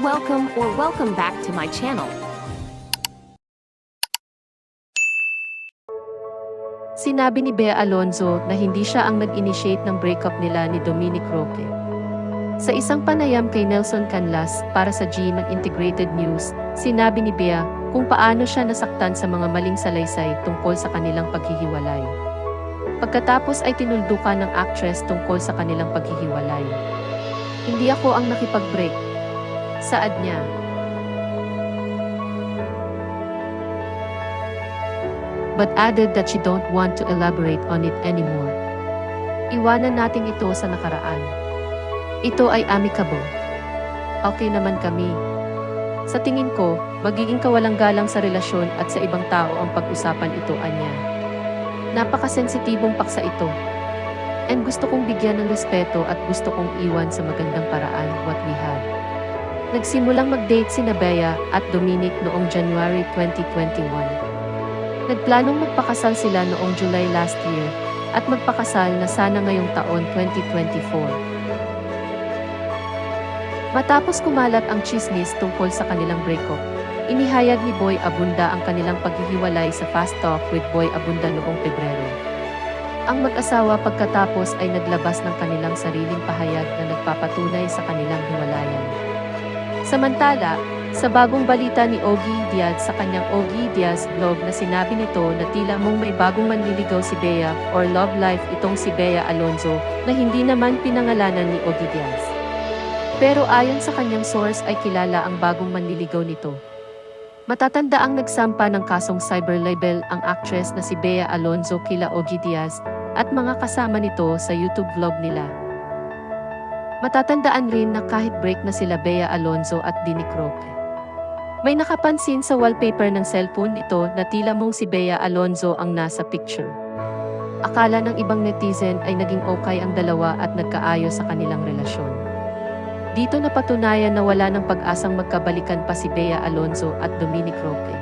Welcome back to my channel. Sinabi ni Bea Alonzo na hindi siya ang nag-initiate ng breakup nila ni Dominic Roque. Sa isang panayam kay Nelson Canlas para sa GMA Integrated News, sinabi ni Bea kung paano siya nasaktan sa mga maling salaysay tungkol sa kanilang paghihiwalay. Pagkatapos ay tinuldukan ng actress tungkol sa kanilang paghihiwalay. Hindi ako ang nakipag-break. Saad niya. But added that she don't want to elaborate on it anymore. Iwanan natin ito sa nakaraan. Ito ay amicable. Okay naman kami. Sa tingin ko, magiging kawalang galang sa relasyon at sa ibang tao ang pag-usapan ito, anya. Napakasensitibong paksa ito. And gusto kong bigyan ng respeto at gusto kong iwan sa magandang paraan what we had. Nagsimulang mag-date sina Bea at Dominic noong January 2021. Nagplanong magpakasal sila noong July last year at magpakasal na sana ngayong taon 2024. Matapos kumalat ang chismis tungkol sa kanilang breakup, inihayag ni Boy Abunda ang kanilang paghihiwalay sa Fast Talk with Boy Abunda noong Pebrero. Ang mag-asawa pagkatapos ay naglabas ng kanilang sariling pahayag na nagpapatunay sa kanilang hiwalayan. Samantala, sa bagong balita ni Ogie Diaz sa kanyang Ogie Diaz blog na sinabi nito na tila mong may bagong manliligaw si Bea or love life itong si Bea Alonzo na hindi naman pinangalanan ni Ogie Diaz. Pero ayon sa kanyang source ay kilala ang bagong manliligaw nito. Matatanda ang nagsampa ng kasong cyber libel ang actress na si Bea Alonzo kila Ogie Diaz at mga kasama nito sa YouTube vlog nila. Matatandaan rin na kahit break na sila Bea Alonzo at Dominic Roque. May nakapansin sa wallpaper ng cellphone nito na tila mong si Bea Alonzo ang nasa picture. Akala ng ibang netizen ay naging okay ang dalawa at nagkaayos sa kanilang relasyon. Dito napatunayan na wala ng pag-asang magkabalikan pa si Bea Alonzo at Dominic Roque.